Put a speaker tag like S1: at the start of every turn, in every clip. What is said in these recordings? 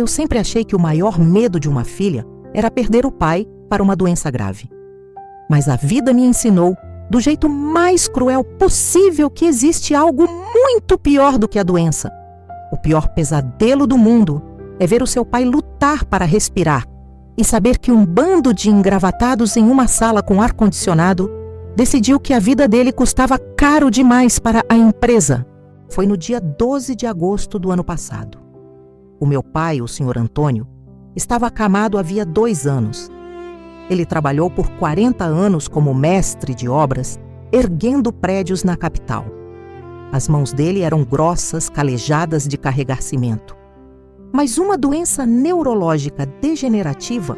S1: Eu sempre achei que o maior medo de uma filha era perder o pai para uma doença grave. Mas a vida me ensinou, do jeito mais cruel possível, que existe algo muito pior do que a doença. O pior pesadelo do mundo é ver o seu pai lutar para respirar e saber que um bando de engravatados em uma sala com ar-condicionado decidiu que a vida dele custava caro demais para a empresa. Foi no dia 12 de agosto do ano passado. O meu pai, o Sr. Antônio, estava acamado havia 2 anos. Ele trabalhou por 40 anos como mestre de obras, erguendo prédios na capital. As mãos dele eram grossas, calejadas de carregar cimento. Mas uma doença neurológica degenerativa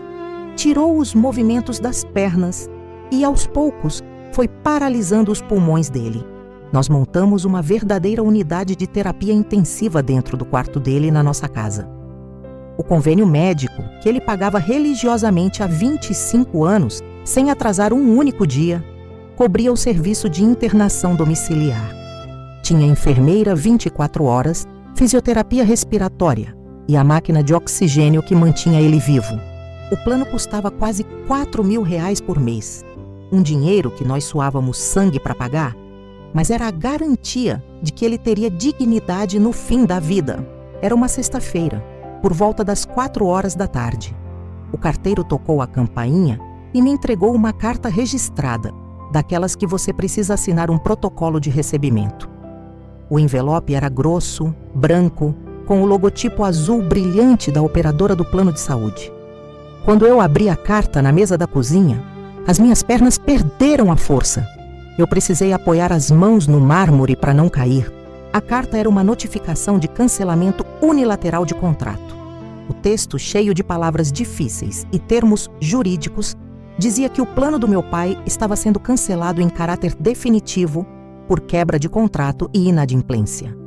S1: tirou os movimentos das pernas e, aos poucos, foi paralisando os pulmões dele. Nós montamos uma verdadeira unidade de terapia intensiva dentro do quarto dele na nossa casa. O convênio médico, que ele pagava religiosamente há 25 anos, sem atrasar um único dia, cobria o serviço de internação domiciliar. Tinha enfermeira 24 horas, fisioterapia respiratória e a máquina de oxigênio que mantinha ele vivo. O plano custava quase R$4.000 por mês. Um dinheiro que nós suávamos sangue para pagar, mas era a garantia de que ele teria dignidade no fim da vida. Era uma sexta-feira, por volta das 4 horas da tarde. O carteiro tocou a campainha e me entregou uma carta registrada, daquelas que você precisa assinar um protocolo de recebimento. O envelope era grosso, branco, com o logotipo azul brilhante da operadora do plano de saúde. Quando eu abri a carta na mesa da cozinha, as minhas pernas perderam a força. Eu precisei apoiar as mãos no mármore para não cair. A carta era uma notificação de cancelamento unilateral de contrato. O texto, cheio de palavras difíceis e termos jurídicos, dizia que o plano do meu pai estava sendo cancelado em caráter definitivo por quebra de contrato e inadimplência.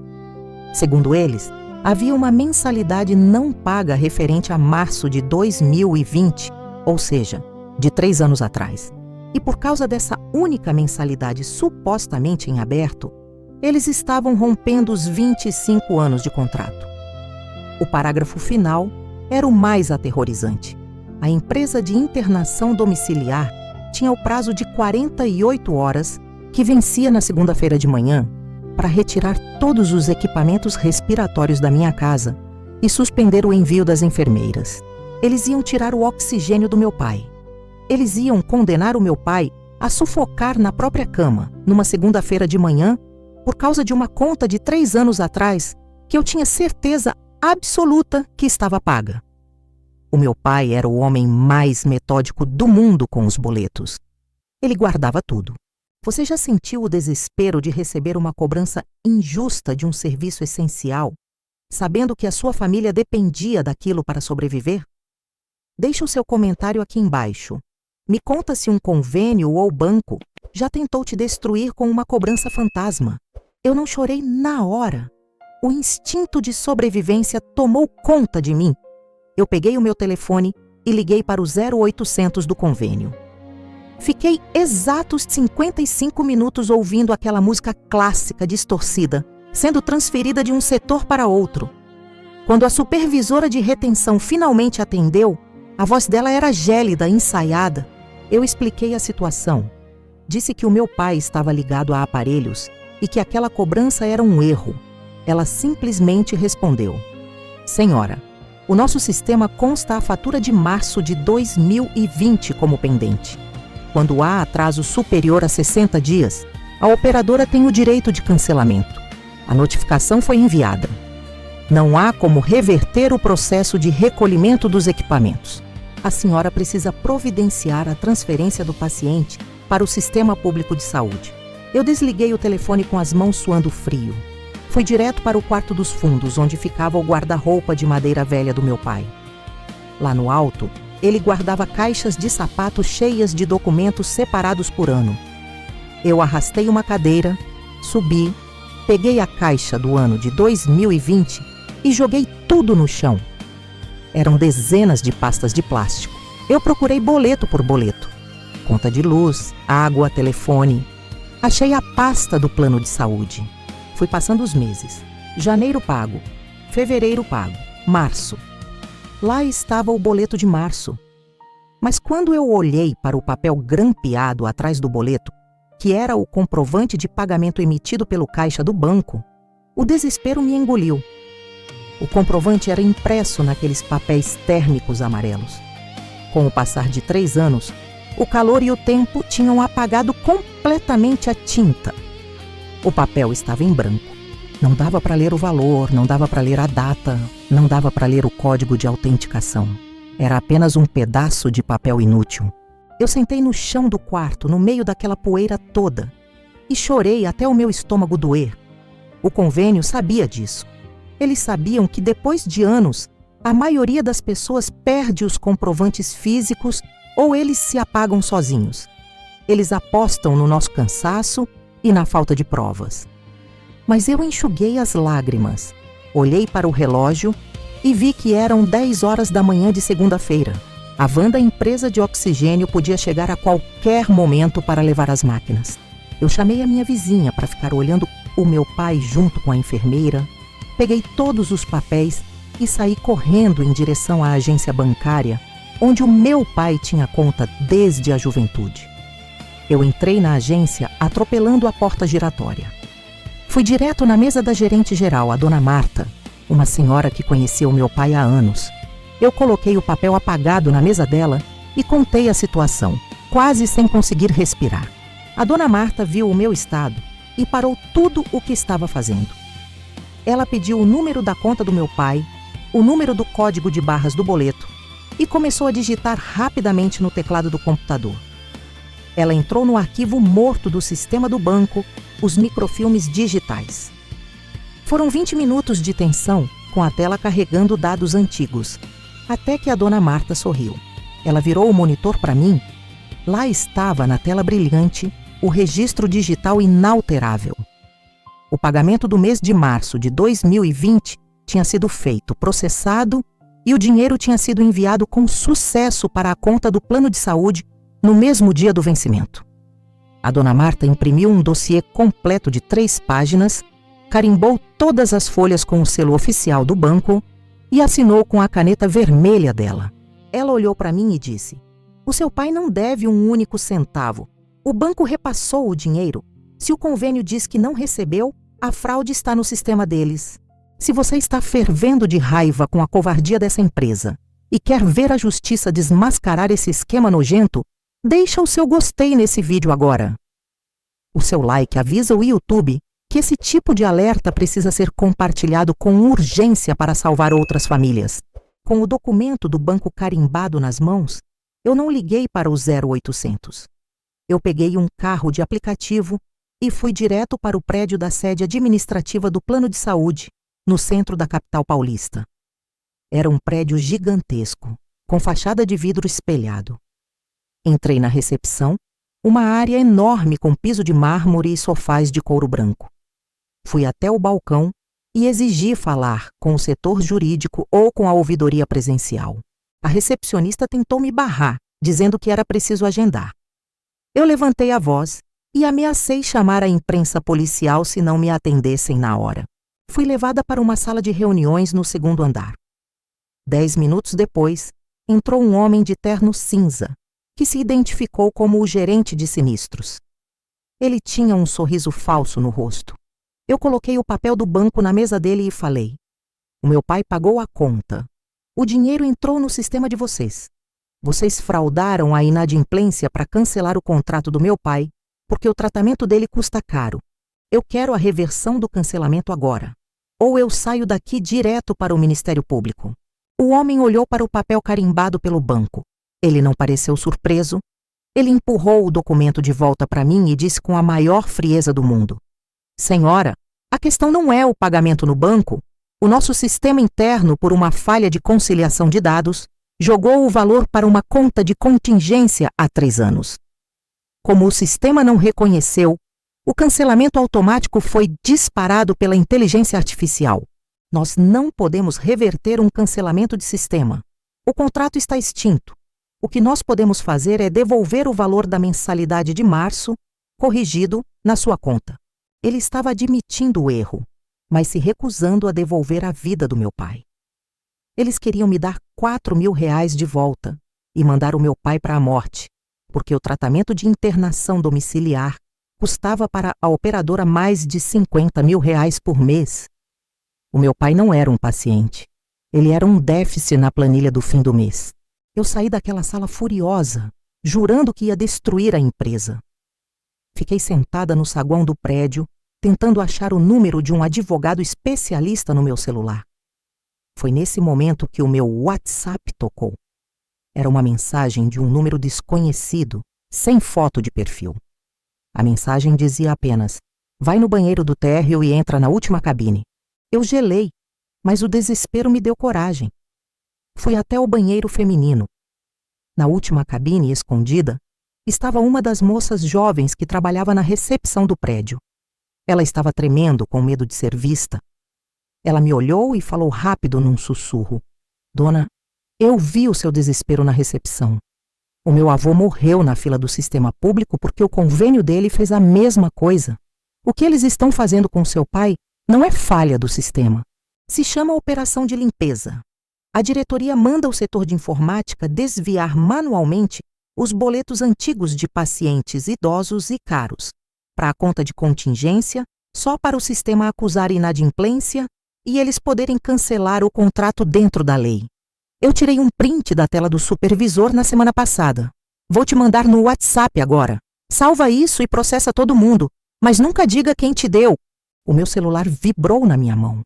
S1: Segundo eles, havia uma mensalidade não paga referente a março de 2020, ou seja, de 3 anos atrás. E por causa dessa única mensalidade supostamente em aberto, eles estavam rompendo os 25 anos de contrato. O parágrafo final era o mais aterrorizante. A empresa de internação domiciliar tinha o prazo de 48 horas, que vencia na segunda-feira de manhã, para retirar todos os equipamentos respiratórios da minha casa e suspender o envio das enfermeiras. Eles iam tirar o oxigênio do meu pai. Eles iam condenar o meu pai a sufocar na própria cama, numa segunda-feira de manhã, por causa de uma conta de 3 anos atrás que eu tinha certeza absoluta que estava paga. O meu pai era o homem mais metódico do mundo com os boletos. Ele guardava tudo. Você já sentiu o desespero de receber uma cobrança injusta de um serviço essencial, sabendo que a sua família dependia daquilo para sobreviver? Deixe o seu comentário aqui embaixo. Me conta se um convênio ou banco já tentou te destruir com uma cobrança fantasma. Eu não chorei na hora. O instinto de sobrevivência tomou conta de mim. Eu peguei o meu telefone e liguei para o 0800 do convênio. Fiquei exatos 55 minutos ouvindo aquela música clássica distorcida, sendo transferida de um setor para outro. Quando a supervisora de retenção finalmente atendeu, a voz dela era gélida, ensaiada. Eu expliquei a situação. Disse que o meu pai estava ligado a aparelhos e que aquela cobrança era um erro. Ela simplesmente respondeu: "Senhora, o nosso sistema consta a fatura de março de 2020 como pendente. Quando há atraso superior a 60 dias, a operadora tem o direito de cancelamento. A notificação foi enviada. Não há como reverter o processo de recolhimento dos equipamentos. A senhora precisa providenciar a transferência do paciente para o Sistema Público de Saúde." Eu desliguei o telefone com as mãos suando frio. Fui direto para o quarto dos fundos, onde ficava o guarda-roupa de madeira velha do meu pai. Lá no alto, ele guardava caixas de sapato cheias de documentos separados por ano. Eu arrastei uma cadeira, subi, peguei a caixa do ano de 2020 e joguei tudo no chão. Eram dezenas de pastas de plástico. Eu procurei boleto por boleto. Conta de luz, água, telefone. Achei a pasta do plano de saúde. Fui passando os meses. Janeiro pago, fevereiro pago, março. Lá estava o boleto de março. Mas quando eu olhei para o papel grampeado atrás do boleto, que era o comprovante de pagamento emitido pelo caixa do banco, o desespero me engoliu. O comprovante era impresso naqueles papéis térmicos amarelos. Com o passar de 3 anos, o calor e o tempo tinham apagado completamente a tinta. O papel estava em branco. Não dava para ler o valor, não dava para ler a data, não dava para ler o código de autenticação. Era apenas um pedaço de papel inútil. Eu sentei no chão do quarto, no meio daquela poeira toda, e chorei até o meu estômago doer. O convênio sabia disso. Eles sabiam que depois de anos, a maioria das pessoas perde os comprovantes físicos ou eles se apagam sozinhos. Eles apostam no nosso cansaço e na falta de provas. Mas eu enxuguei as lágrimas, olhei para o relógio e vi que eram 10 horas da manhã de segunda-feira. A van da empresa de oxigênio podia chegar a qualquer momento para levar as máquinas. Eu chamei a minha vizinha para ficar olhando o meu pai junto com a enfermeira, peguei todos os papéis e saí correndo em direção à agência bancária, onde o meu pai tinha conta desde a juventude. Eu entrei na agência atropelando a porta giratória. Fui direto na mesa da gerente-geral, a dona Marta, uma senhora que conhecia o meu pai há anos. Eu coloquei o papel apagado na mesa dela e contei a situação, quase sem conseguir respirar. A dona Marta viu o meu estado e parou tudo o que estava fazendo. Ela pediu o número da conta do meu pai, o número do código de barras do boleto e começou a digitar rapidamente no teclado do computador. Ela entrou no arquivo morto do sistema do banco, os microfilmes digitais. Foram 20 minutos de tensão, com a tela carregando dados antigos, até que a dona Marta sorriu. Ela virou o monitor para mim. Lá estava, na tela brilhante, o registro digital inalterável. O pagamento do mês de março de 2020 tinha sido feito, processado, e o dinheiro tinha sido enviado com sucesso para a conta do plano de saúde no mesmo dia do vencimento. A dona Marta imprimiu um dossiê completo de 3 páginas, carimbou todas as folhas com o selo oficial do banco e assinou com a caneta vermelha dela. Ela olhou para mim e disse: "O seu pai não deve um único centavo. O banco repassou o dinheiro. Se o convênio diz que não recebeu, a fraude está no sistema deles. Se você está fervendo de raiva com a covardia dessa empresa e quer ver a justiça desmascarar esse esquema nojento, deixa o seu gostei nesse vídeo agora. O seu like avisa o YouTube que esse tipo de alerta precisa ser compartilhado com urgência para salvar outras famílias." Com o documento do banco carimbado nas mãos, eu não liguei para o 0800. Eu peguei um carro de aplicativo e fui direto para o prédio da sede administrativa do plano de saúde, no centro da capital paulista. Era um prédio gigantesco, com fachada de vidro espelhado. Entrei na recepção, uma área enorme com piso de mármore e sofás de couro branco. Fui até o balcão e exigi falar com o setor jurídico ou com a ouvidoria presencial. A recepcionista tentou me barrar, dizendo que era preciso agendar. Eu levantei a voz e ameacei chamar a imprensa policial se não me atendessem na hora. Fui levada para uma sala de reuniões no 2º andar. 10 minutos depois, entrou um homem de terno cinza, que se identificou como o gerente de sinistros. Ele tinha um sorriso falso no rosto. Eu coloquei o papel do banco na mesa dele e falei: "O meu pai pagou a conta. O dinheiro entrou no sistema de vocês. Vocês fraudaram a inadimplência para cancelar o contrato do meu pai, porque o tratamento dele custa caro. Eu quero a reversão do cancelamento agora. Ou eu saio daqui direto para o Ministério Público." O homem olhou para o papel carimbado pelo banco. Ele não pareceu surpreso. Ele empurrou o documento de volta para mim e disse com a maior frieza do mundo: "Senhora, a questão não é o pagamento no banco. O nosso sistema interno, por uma falha de conciliação de dados, jogou o valor para uma conta de contingência há 3 anos. Como o sistema não reconheceu, o cancelamento automático foi disparado pela inteligência artificial. Nós não podemos reverter um cancelamento de sistema. O contrato está extinto. O que nós podemos fazer é devolver o valor da mensalidade de março, corrigido, na sua conta." Ele estava admitindo o erro, mas se recusando a devolver a vida do meu pai. Eles queriam me dar R$ 4.000 de volta e mandar o meu pai para a morte, porque o tratamento de internação domiciliar custava para a operadora mais de R$ 50.000 por mês. O meu pai não era um paciente. Ele era um déficit na planilha do fim do mês. Eu saí daquela sala furiosa, jurando que ia destruir a empresa. Fiquei sentada no saguão do prédio, tentando achar o número de um advogado especialista no meu celular. Foi nesse momento que o meu WhatsApp tocou. Era uma mensagem de um número desconhecido, sem foto de perfil. A mensagem dizia apenas: vai no banheiro do térreo e entra na última cabine. Eu gelei, mas o desespero me deu coragem. Fui até o banheiro feminino. Na última cabine, escondida, estava uma das moças jovens que trabalhava na recepção do prédio. Ela estava tremendo com medo de ser vista. Ela me olhou e falou rápido num sussurro: Dona, eu vi o seu desespero na recepção. O meu avô morreu na fila do sistema público porque o convênio dele fez a mesma coisa. O que eles estão fazendo com seu pai não é falha do sistema. Se chama operação de limpeza. A diretoria manda o setor de informática desviar manualmente os boletos antigos de pacientes idosos e caros, para a conta de contingência, só para o sistema acusar inadimplência e eles poderem cancelar o contrato dentro da lei. Eu tirei um print da tela do supervisor na semana passada. Vou te mandar no WhatsApp agora. Salva isso e processa todo mundo, mas nunca diga quem te deu. O meu celular vibrou na minha mão.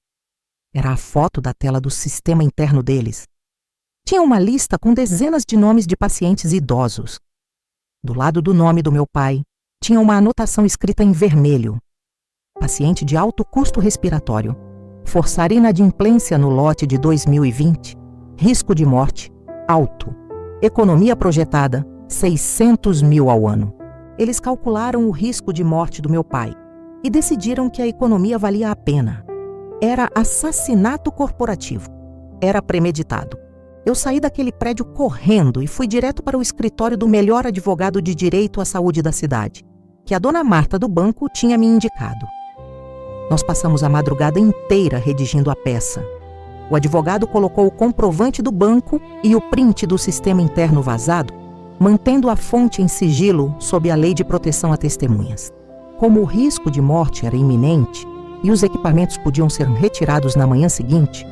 S1: Era a foto da tela do sistema interno deles. Tinha uma lista com dezenas de nomes de pacientes idosos. Do lado do nome do meu pai, tinha uma anotação escrita em vermelho: paciente de alto custo respiratório, forçar inadimplência no lote de 2020, risco de morte, alto, economia projetada, 600 mil ao ano. Eles calcularam o risco de morte do meu pai e decidiram que a economia valia a pena. Era assassinato corporativo. Era premeditado. Eu saí daquele prédio correndo e fui direto para o escritório do melhor advogado de direito à saúde da cidade, que a dona Marta do banco tinha me indicado. Nós passamos a madrugada inteira redigindo a peça. O advogado colocou o comprovante do banco e o print do sistema interno vazado, mantendo a fonte em sigilo sob a lei de proteção a testemunhas. Como o risco de morte era iminente e os equipamentos podiam ser retirados na manhã seguinte,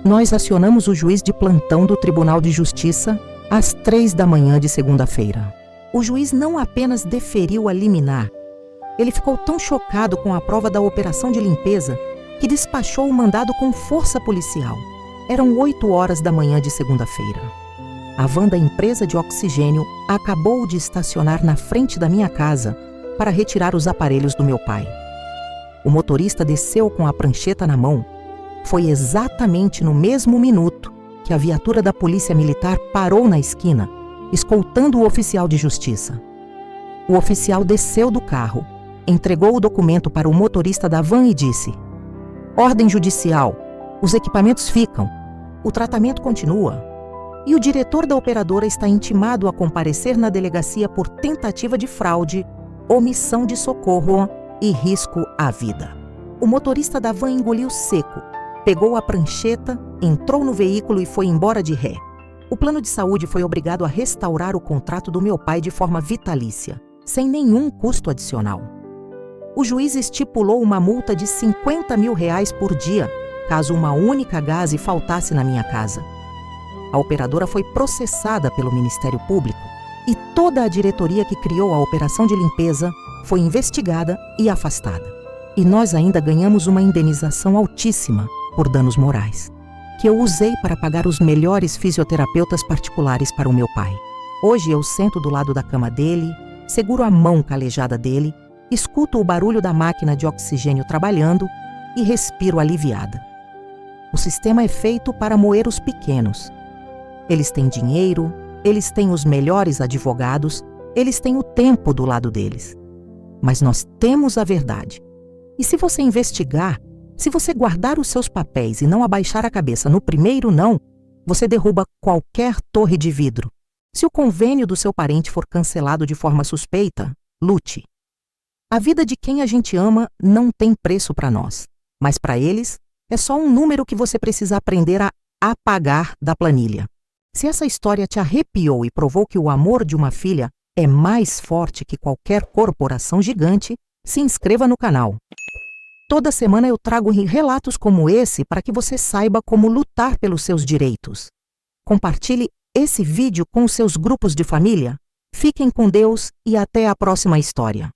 S1: nós acionamos o juiz de plantão do Tribunal de Justiça às 3 da manhã de segunda-feira. O juiz não apenas deferiu a liminar, ele ficou tão chocado com a prova da operação de limpeza que despachou o mandado com força policial. Eram 8 horas da manhã de segunda-feira. A van da empresa de oxigênio acabou de estacionar na frente da minha casa para retirar os aparelhos do meu pai. O motorista desceu com a prancheta na mão. Foi exatamente no mesmo minuto que a viatura da polícia militar parou na esquina, escoltando o oficial de justiça. O oficial desceu do carro, entregou o documento para o motorista da van e disse: ordem judicial, os equipamentos ficam, o tratamento continua e o diretor da operadora está intimado a comparecer na delegacia por tentativa de fraude, omissão de socorro e risco à vida. O motorista da van engoliu seco, pegou a prancheta, entrou no veículo e foi embora de ré. O plano de saúde foi obrigado a restaurar o contrato do meu pai de forma vitalícia, sem nenhum custo adicional. O juiz estipulou uma multa de R$ 50.000 por dia, caso uma única gase faltasse na minha casa. A operadora foi processada pelo Ministério Público e toda a diretoria que criou a operação de limpeza foi investigada e afastada. E nós ainda ganhamos uma indenização altíssima por danos morais, que eu usei para pagar os melhores fisioterapeutas particulares para o meu pai. Hoje eu sento do lado da cama dele, seguro a mão calejada dele, escuto o barulho da máquina de oxigênio trabalhando e respiro aliviada. O sistema é feito para moer os pequenos. Eles têm dinheiro, eles têm os melhores advogados, eles têm o tempo do lado deles. Mas nós temos a verdade. E se você investigar, se você guardar os seus papéis e não abaixar a cabeça no primeiro não, você derruba qualquer torre de vidro. Se o convênio do seu parente for cancelado de forma suspeita, lute. A vida de quem a gente ama não tem preço para nós, mas para eles é só um número que você precisa aprender a apagar da planilha. Se essa história te arrepiou e provou que o amor de uma filha é mais forte que qualquer corporação gigante, se inscreva no canal. Toda semana eu trago relatos como esse para que você saiba como lutar pelos seus direitos. Compartilhe esse vídeo com os seus grupos de família. Fiquem com Deus e até a próxima história.